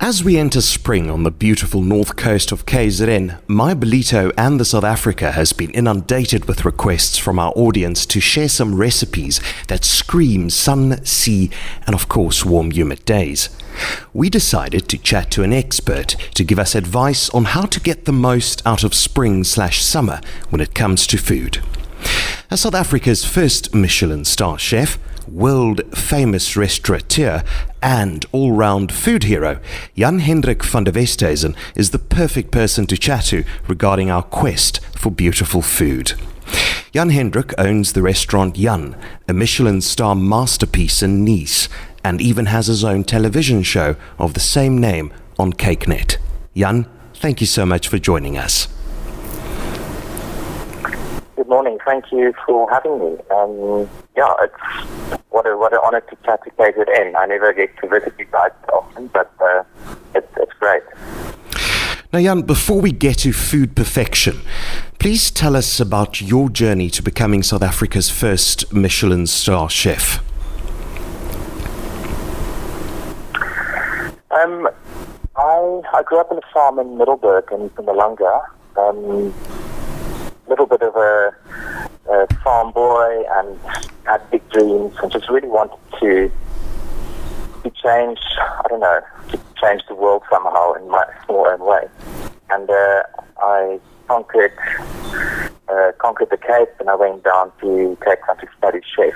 As we enter spring on the beautiful North Coast of KZN, MyBallito and the South Africa has been inundated with requests from our audience to share some recipes that scream sun, sea, and of course warm, humid days. We decided to chat to an expert to give us advice on how to get the most out of spring/summer when it comes to food. As South Africa's first Michelin Star chef, world-famous restaurateur and all-round food hero, Jan-Hendrik van Westhuizen is the perfect person to chat to regarding our quest for beautiful food. Jan-Hendrik owns the restaurant Jan, a Michelin Star masterpiece in Nice, and even has his own television show of the same name on CakeNet. Jan, thank you so much for joining us. Good morning. Thank you for having me. It's what an honor to chat to KZN. I never get to visit you guys often, but it's great. Now, Jan, before we get to food perfection, please tell us about your journey to becoming South Africa's first Michelin Star chef. I grew up on a farm in Middelburg in Mpumalanga. Little bit of a farm boy and had big dreams and just really wanted to change, to change the world somehow in my small own way. And I conquered the Cape, and I went down to Cape Town to study chef.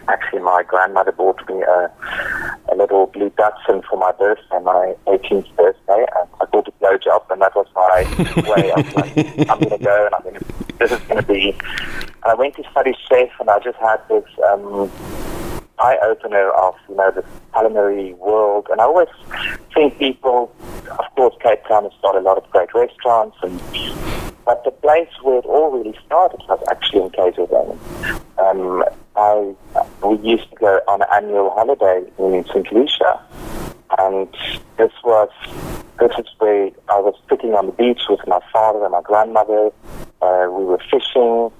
Actually, my grandmother bought me a little blue Dachshund for my birthday, my 18th birthday, and I called it blowjob, and that was my way of like, I'm going to go, and this is going to be. I went to study chef, and I just had this eye-opener of the culinary world. And I always think people, of course, Cape Town has got a lot of great restaurants, but the place where it all really started was actually in KZN. We used to go on an annual holiday in St. Lucia, and this is where I was sitting on the beach with my father and my grandmother. We were fishing.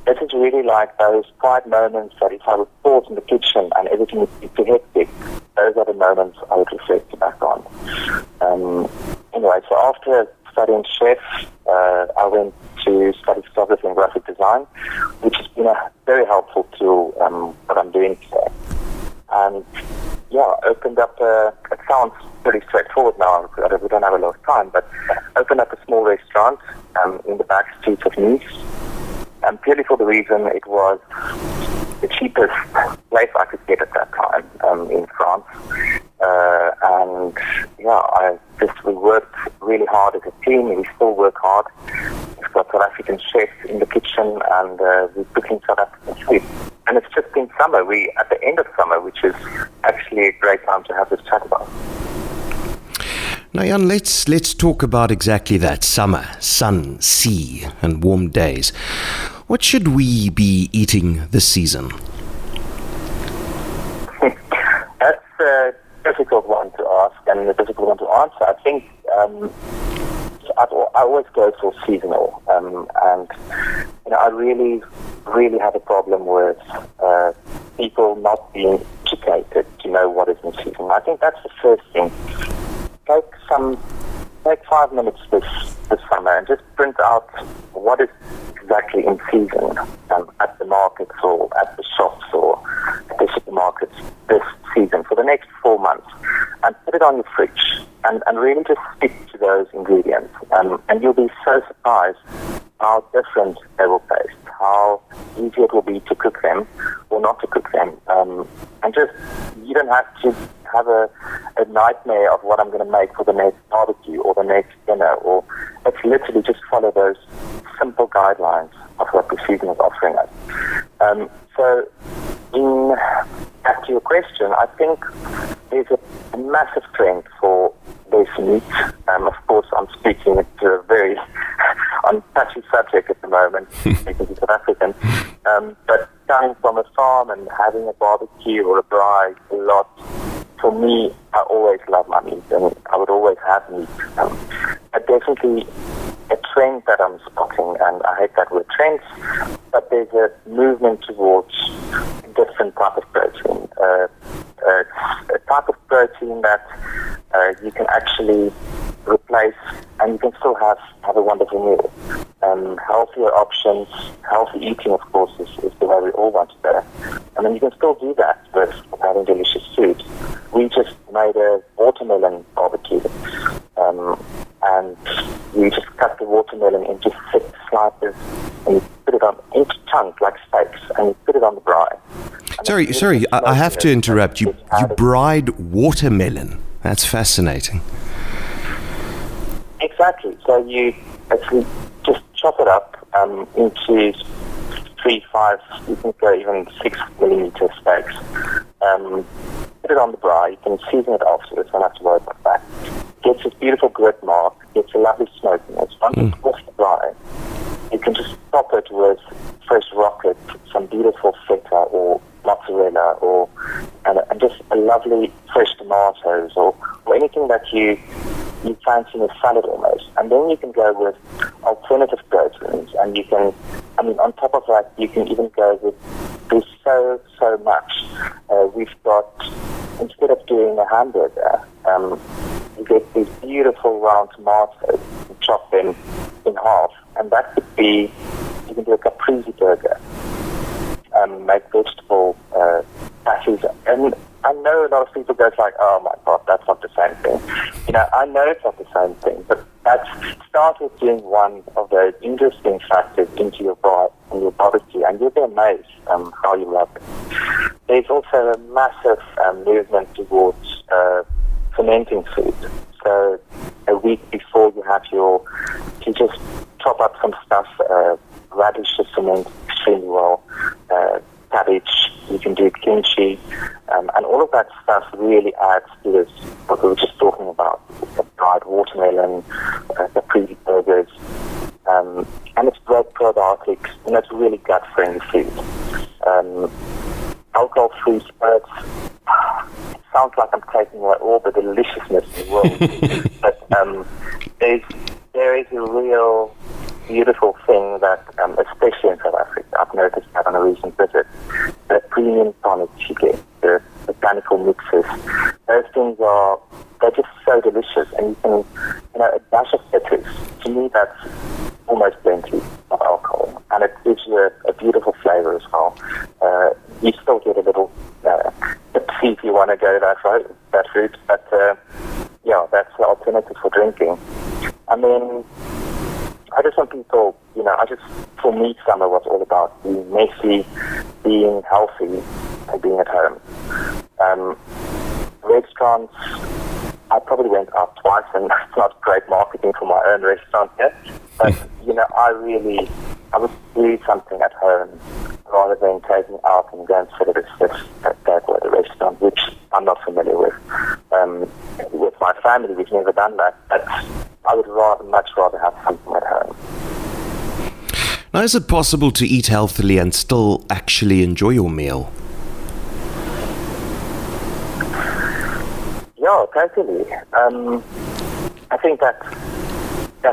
This is really like those quiet moments that if I would pause in the kitchen and everything would be too hectic, those are the moments I would reflect back on. Anyway, so after studying chef, I went to study photography and graphic design, which has been a very helpful to what I'm doing today. And opened up it sounds pretty straightforward now, we don't have a lot of time, but opened up a small restaurant in the back streets of Nice, and purely for the reason it was the cheapest place I could get at that time in France. We worked really hard as a team, and we still work hard. We've got South African chefs in the kitchen, and we're cooking South African food. And it's just been summer. We're at the end of summer, which is actually a great time to have this chat about. Now, Jan, let's talk about exactly that: summer, sun, sea, and warm days. What should we be eating this season? That's a difficult one to ask and a difficult one to answer. I think I always go for seasonal, and I really, really have a problem with people not being educated to know what is in season. I think that's the first thing. Take 5 minutes this summer and just print out what is exactly in season at the markets or at the shops or at the supermarkets this season for the next 4 months, and put it on your fridge and really just stick to those ingredients, and you'll be so surprised how different they will taste, how easy it will be to cook them or not to cook them, and just you don't have to have a nightmare of what I'm going to make for the next barbecue or the next dinner, or it's literally just follow those simple guidelines of what the season is offering us. So back to your question, I think there's a massive trend for less meat. Of course, I'm speaking to a very untouchy subject at the moment, speaking to South Africans. But coming from a farm and having a barbecue or a braai a lot, for me, I always love my meat, and I would always have meat. But definitely a trend that I'm spotting, and I hate that word trends, but there's a movement towards a different type of protein. A type of protein that you can actually replace, and you can still have a wonderful meal. Healthier options, healthy eating, of course, is the way we all want to go. And then you can still do that with having delicious food. We just made a watermelon barbecue, and you just cut the watermelon into thick slices, and you put it on into chunks like steaks, and you put it on the braai. Sorry, I have to interrupt. You bride watermelon. That's fascinating. Exactly. So you actually just chop it up into 3, 5, you can go even 6 millimeter steaks. Put it on the braai. You can season it afterwards. Don't have to worry about that. Gets this beautiful grit mark. Gets a lovely smokiness. Once it's off the braai, you can just top it with fresh rocket, some beautiful feta or mozzarella, or and just a lovely fresh tomatoes or anything that you fancy in a salad almost. And then you can go with alternative proteins, and you can, on top of that, you can even go with, there's so much. We've got, instead of doing a hamburger, you get these beautiful round tomatoes, you chop them in half, and that could be, you can do a caprese burger, make vegetable patties, and I know a lot of people go like, oh my God, that's not the same thing. I know it's not the same thing, but start with doing one of those interesting factors into your barbecue, and you'll be amazed how you love it. There's also a massive movement towards fermenting food. So a week before you have you just chop up some stuff, radishes ferment extremely well, cabbage, you can do kimchi, and all of that stuff really adds to this, what we were just talking about, dried watermelon, caprese burgers, and it's great probiotics, and it's really gut-friendly food. Alcohol-free spirits, it sounds like I'm taking away all the deliciousness in the world, but there is a real beautiful thing that, especially in South Africa, I've noticed that on a recent visit, the premium tonics you get, the botanical mixes, those things they're just so delicious, and you can, a dash of bitters, to me that's almost plenty of alcohol, and it gives you a beautiful flavor as well. You still get a little tipsy if you want to go that route, but that's the alternative for drinking. And then I just want people, for me, summer was all about being messy, being healthy, and being at home. Restaurants, I probably went out twice, and it's not great marketing for my own restaurant yet, but, I would do something at home rather than taking out and going and sit at a restaurant, which I'm not familiar with. With my family, we've never done that, but I would much rather have something at home. Now, is it possible to eat healthily and still actually enjoy your meal? Yeah, totally. I think that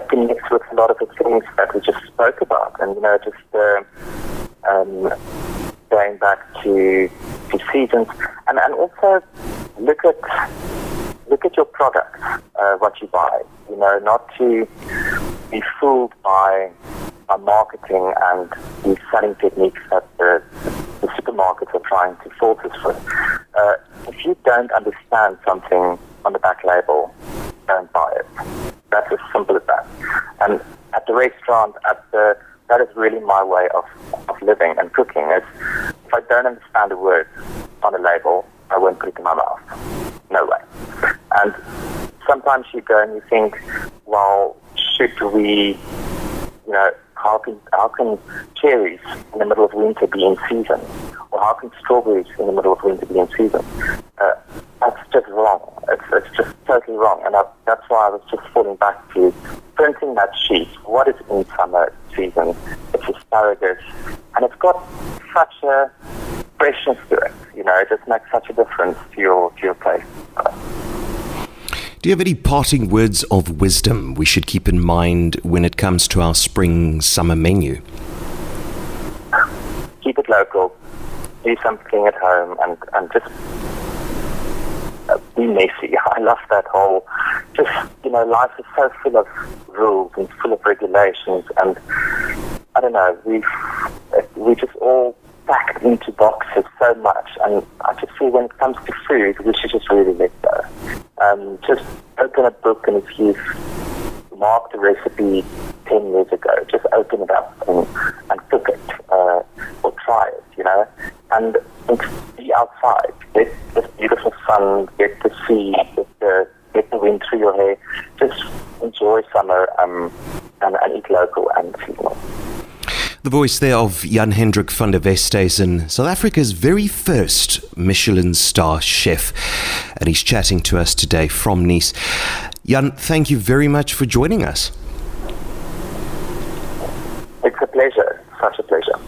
connects with a lot of the things that we just spoke about, and going back to seasons, and also look at your product, what you buy. Not to be fooled by marketing and the selling techniques that the supermarkets are trying to fault us with. If you don't understand something on the back label, don't buy it. That's as simple as that. And at the restaurant, that is really my way of living and cooking. If I don't understand a word on a label, I won't put it in my mouth. No way. And sometimes you go and you think, well, should we, how can cherries in the middle of winter be in season? Or how can strawberries in the middle of winter be in season? That's just wrong. It's just totally wrong. And that's why I was just falling back to printing that sheet. What is in summer season? It's asparagus. And it's got such a freshness to it. It just makes such a difference to your taste. Do you have any parting words of wisdom we should keep in mind when it comes to our spring-summer menu? Keep it local. Do something at home, and just be messy. I love that whole, just, life is so full of rules and full of regulations, and I don't know, we just all packed into boxes so much, and I just feel when it comes to food, we should just really let go. Just open a book, and if you've marked a recipe 10 years ago, just open it up and cook it, or try it, and be outside, get this beautiful sun, get the sea, get the wind through your hair, just enjoy summer, and eat local and seasonal. The voice there of Jan-Hendrik van der Westhuizen, South Africa's very first Michelin Star chef, and he's chatting to us today from Nice. Jan, thank you very much for joining us. It's a pleasure, such a pleasure.